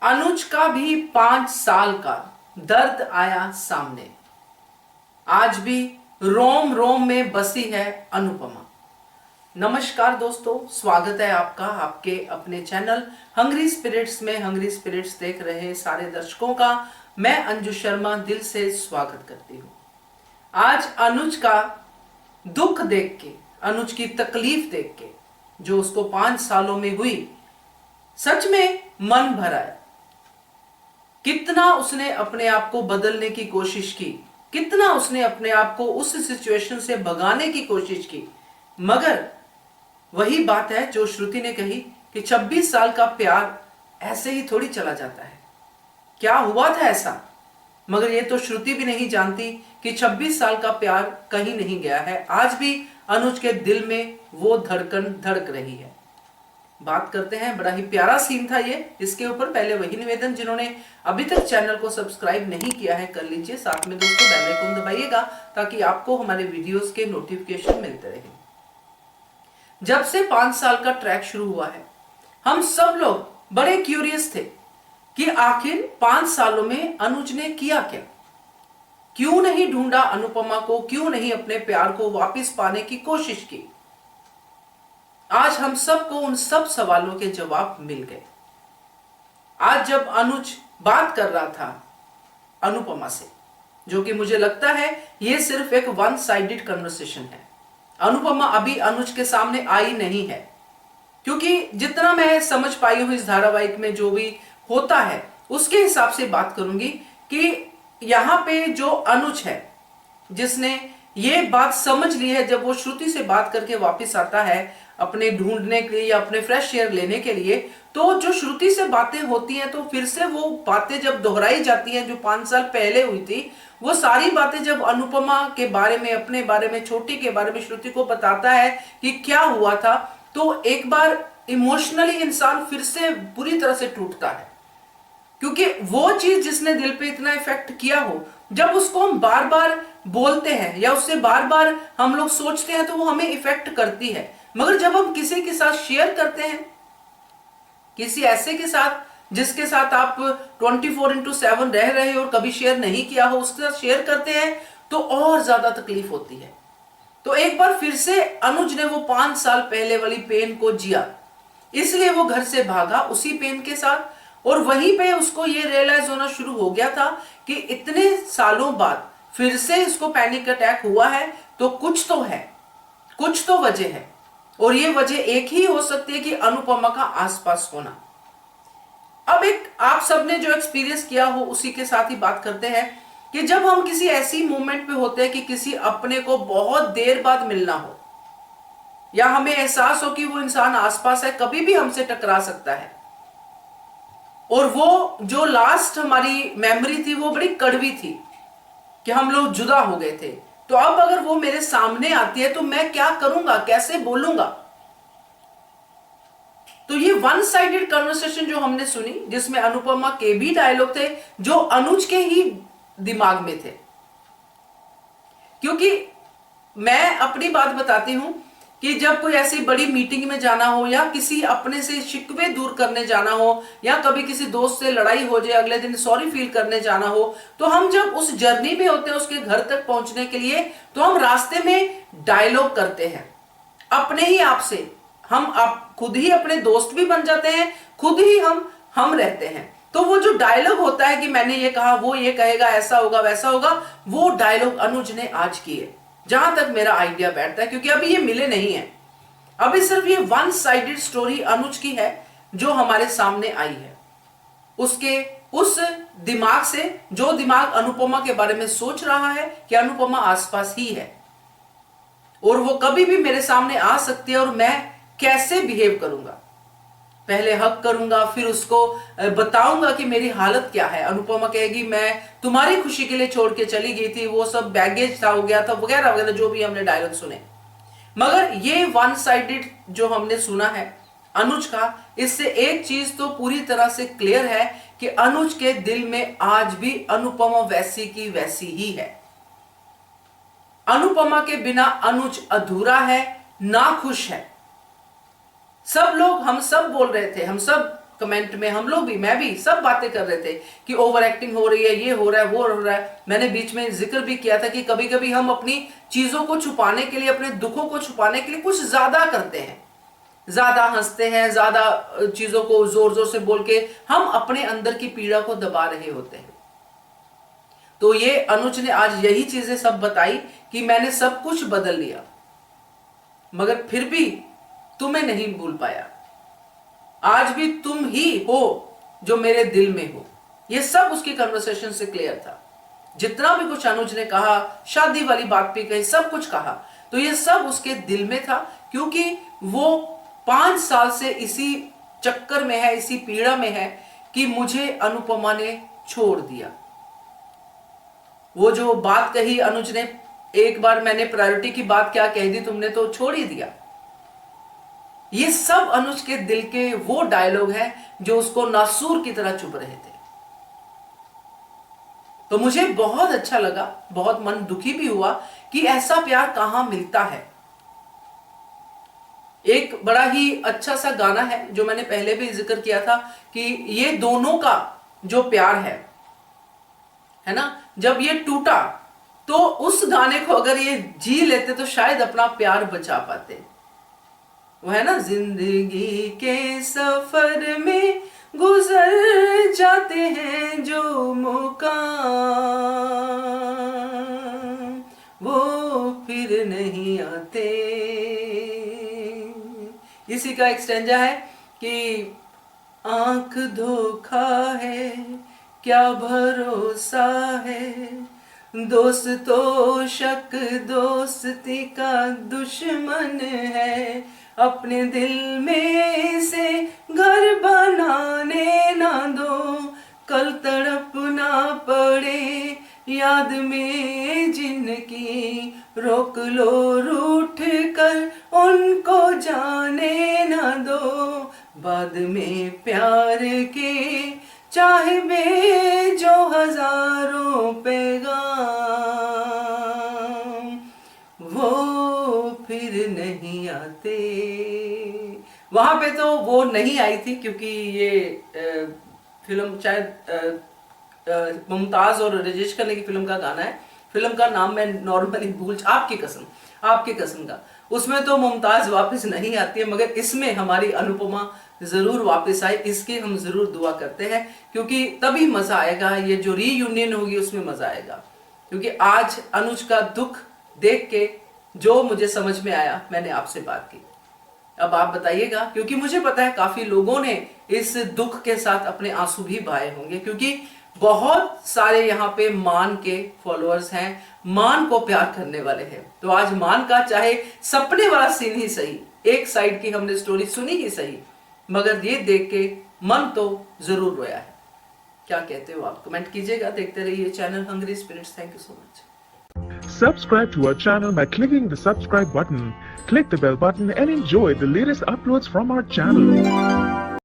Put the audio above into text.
अनुज का भी 5 साल का दर्द आया सामने। आज भी रोम रोम में बसी है अनुपमा। नमस्कार दोस्तों, स्वागत है आपका आपके अपने चैनल हंग्री स्पिरिट्स में। हंग्री स्पिरिट्स देख रहे सारे दर्शकों का मैं अंजू शर्मा दिल से स्वागत करती हूँ। आज अनुज का दुख देख के, अनुज की तकलीफ देख के, जो उसको 5 सालों में हुई, सच में मन भरा है। कितना उसने अपने आप को बदलने की कोशिश की, कितना उसने अपने आप को उस सिचुएशन से भगाने की कोशिश की, मगर वही बात है जो श्रुति ने कही कि 26 साल का प्यार ऐसे ही थोड़ी चला जाता है। क्या हुआ था ऐसा? मगर ये तो श्रुति भी नहीं जानती कि 26 साल का प्यार कहीं नहीं गया है। आज भी अनुज के दिल में वो धड़कन धड़क रही है। बात करते हैं, बड़ा ही प्यारा सीन था ये। इसके ऊपर पहले वही निवेदन, जिन्होंने अभी तक चैनल को सब्सक्राइब नहीं किया है कर लीजिए, साथ में दोस्तों बेल आइकन दबाइएगा ताकि आपको हमारे वीडियोस के नोटिफिकेशन मिलते रहे। जब से 5 साल का ट्रैक शुरू हुआ है, हम सब लोग बड़े क्यूरियस थे कि आखिर 5 सालों में अनुज ने किया क्या, क्यों नहीं ढूंढा अनुपमा को, क्यों नहीं अपने प्यार को वापस पाने की कोशिश की। आज हम सबको उन सब सवालों के जवाब मिल गए। आज जब अनुज बात कर रहा था अनुपमा से, जो कि मुझे लगता है यह सिर्फ एक वन साइडेड कन्वर्सेशन है। अनुपमा अभी अनुज के सामने आई नहीं है, क्योंकि जितना मैं समझ पाई हूं इस धारावाहिक में जो भी होता है उसके हिसाब से बात करूंगी कि यहां पे जो अनुज है, जिसने ये बात समझ ली है, जब वो श्रुति से बात करके वापस आता है अपने ढूंढने के लिए या अपने फ्रेश एयर लेने के लिए, तो जो श्रुति से बातें होती हैं तो फिर से वो बातें जब दोहराई जाती हैं जो 5 साल पहले हुई थी, वो सारी बातें जब अनुपमा के बारे में, अपने बारे में, छोटी के बारे में श्रुति को बताता है कि क्या हुआ था, तो एक बार इमोशनली इंसान फिर से बुरी तरह से टूटता है। क्योंकि वो चीज जिसने दिल पे इतना इफेक्ट किया हो, जब उसको हम बार बार बोलते हैं या उससे बार बार हम लोग सोचते हैं तो वो हमें इफेक्ट करती है। मगर जब हम किसी के साथ शेयर करते हैं, किसी ऐसे के साथ जिसके साथ आप 24/7 रह रहे हो और कभी शेयर नहीं किया हो, उसके साथ शेयर करते हैं तो और ज्यादा तकलीफ होती है। तो एक बार फिर से अनुज ने वो 5 साल पहले वाली पेन को जिया, इसलिए वो घर से भागा उसी पेन के साथ। और वहीं पे उसको ये रियलाइज होना शुरू हो गया था कि इतने सालों बाद फिर से इसको पैनिक अटैक हुआ है, तो कुछ तो है, कुछ तो वजह है। और ये वजह एक ही हो सकती है कि अनुपमा का आसपास होना। अब एक आप सबने जो एक्सपीरियंस किया हो उसी के साथ ही बात करते हैं कि जब हम किसी ऐसी मोमेंट पे होते हैं कि किसी अपने को बहुत देर बाद मिलना हो, या हमें एहसास हो कि वो इंसान आसपास है, कभी भी हमसे टकरा सकता है, और वो जो लास्ट हमारी मेमोरी थी वो बड़ी कड़वी थी कि हम लोग जुदा हो गए थे, तो अब अगर वो मेरे सामने आती है तो मैं क्या करूंगा, कैसे बोलूंगा। तो ये वन साइडेड कन्वर्सेशन जो हमने सुनी, जिसमें अनुपमा के भी डायलॉग थे जो अनुज के ही दिमाग में थे। क्योंकि मैं अपनी बात बताती हूं कि जब कोई ऐसी बड़ी मीटिंग में जाना हो, या किसी अपने से शिकवे दूर करने जाना हो, या कभी किसी दोस्त से लड़ाई हो जाए, अगले दिन सॉरी फील करने जाना हो, तो हम जब उस जर्नी में होते हैं उसके घर तक पहुंचने के लिए, तो हम रास्ते में डायलॉग करते हैं अपने ही आप से। हम आप खुद ही अपने दोस्त भी बन जाते हैं, खुद ही हम रहते हैं। तो वो जो डायलॉग होता है कि मैंने ये कहा, वो ये कहेगा, ऐसा होगा वैसा होगा, वो डायलॉग अनुज ने आज किए, जहां तक मेरा आइडिया बैठता है। क्योंकि अभी ये मिले नहीं है, अभी सिर्फ ये वन साइडेड स्टोरी अनुज की है जो हमारे सामने आई है, उसके उस दिमाग से, जो दिमाग अनुपमा के बारे में सोच रहा है कि अनुपमा आसपास ही है और वो कभी भी मेरे सामने आ सकती है, और मैं कैसे बिहेव करूंगा। पहले हक करूंगा, फिर उसको बताऊंगा कि मेरी हालत क्या है। अनुपमा कहेगी मैं तुम्हारी खुशी के लिए छोड़ के चली गई थी, वो सब बैगेज था, हो गया था, वगैरह वगैरह, जो भी हमने डायलॉग सुने। मगर ये वन साइडेड जो हमने सुना है अनुज का, इससे एक चीज तो पूरी तरह से क्लियर है कि अनुज के दिल में आज भी अनुपमा वैसी की वैसी ही है। अनुपमा के बिना अनुज अधूरा है, नाखुश है। सब लोग, हम सब बोल रहे थे, हम सब कमेंट में हम लोग भी, मैं भी, सब बातें कर रहे थे कि ओवर एक्टिंग हो रही है, ये हो रहा है, वो हो रहा है। मैंने बीच में जिक्र भी किया था कि कभी कभी हम अपनी चीजों को छुपाने के लिए, अपने दुखों को छुपाने के लिए कुछ ज्यादा करते हैं, ज्यादा हंसते हैं, ज्यादा चीजों को जोर जोर से बोल के हम अपने अंदर की पीड़ा को दबा रहे होते हैं। तो ये अनुज ने आज यही चीजें सब बताई कि मैंने सब कुछ बदल लिया, मगर फिर भी तुम्हें नहीं भूल पाया। आज भी तुम ही हो जो मेरे दिल में हो। ये सब उसकी कन्वर्सेशन से क्लियर था। जितना भी कुछ अनुज ने कहा, शादी वाली बात भी कही, सब कुछ कहा, तो ये सब उसके दिल में था, क्योंकि वो 5 साल से इसी चक्कर में है, इसी पीड़ा में है कि मुझे अनुपमा ने छोड़ दिया। वो जो बात कही अनुज ने, एक बार मैंने प्रायोरिटी की बात क्या कह दी, तुमने तो छोड़ ही दिया। ये सब अनुज के दिल के वो डायलॉग है जो उसको नासूर की तरह चुभ रहे थे। तो मुझे बहुत अच्छा लगा, बहुत मन दुखी भी हुआ कि ऐसा प्यार कहां मिलता है। एक बड़ा ही अच्छा सा गाना है जो मैंने पहले भी जिक्र किया था कि ये दोनों का जो प्यार है ना, जब ये टूटा तो उस गाने को अगर ये जी लेते तो शायद अपना प्यार बचा पाते। वो है ना, जिंदगी के सफर में गुजर जाते हैं जो मुकाम, वो फिर नहीं आते। इसी का एक स्टैंजा है कि आंख धोखा है, क्या भरोसा है, दोस्त तो शक दोस्ती का दुश्मन है, अपने दिल में से घर बनाने ना दो, कल तड़प ना पड़े याद में जिनकी, रोक लो रूठ कर उनको जाने ना दो, बाद में प्यार के चाहे बे जो हजारों पैगाम, वो फिर नहीं आते। वहां पे तो वो नहीं आई थी क्योंकि ये फिल्म शायद मुमताज और राजेश खन्ना की फिल्म का गाना है। फिल्म का नाम मैं नॉर्मली भूल, आपकी कसम का, उसमें तो मुमताज वापस नहीं आती है, मगर इसमें हमारी अनुपमा जरूर वापस आए, इसकी हम जरूर दुआ करते हैं, क्योंकि तभी मजा आएगा। ये जो रीयूनियन होगी उसमें मजा आएगा। क्योंकि आज अनुज का दुख देख के जो मुझे समझ में आया, मैंने आपसे बात की। अब आप बताइएगा, क्योंकि मुझे पता है काफी लोगों ने इस दुख के साथ अपने आंसू भी बहाए होंगे, क्योंकि बहुत सारे यहाँ पे मान के फॉलोअर्स हैं, मान को प्यार करने वाले हैं। तो आज मान का चाहे सपने वाला सीन ही सही, एक साइड की हमने स्टोरी सुनी ही सही, मगर ये देख के मन तो जरूर रोया है। क्या कहते हो आप? कमेंट कीजिएगा। देखते रहिए channel Hungry Spirits. Thank you so much. Subscribe to our channel by clicking the subscribe button. Click the bell button and enjoy the latest uploads from our channel.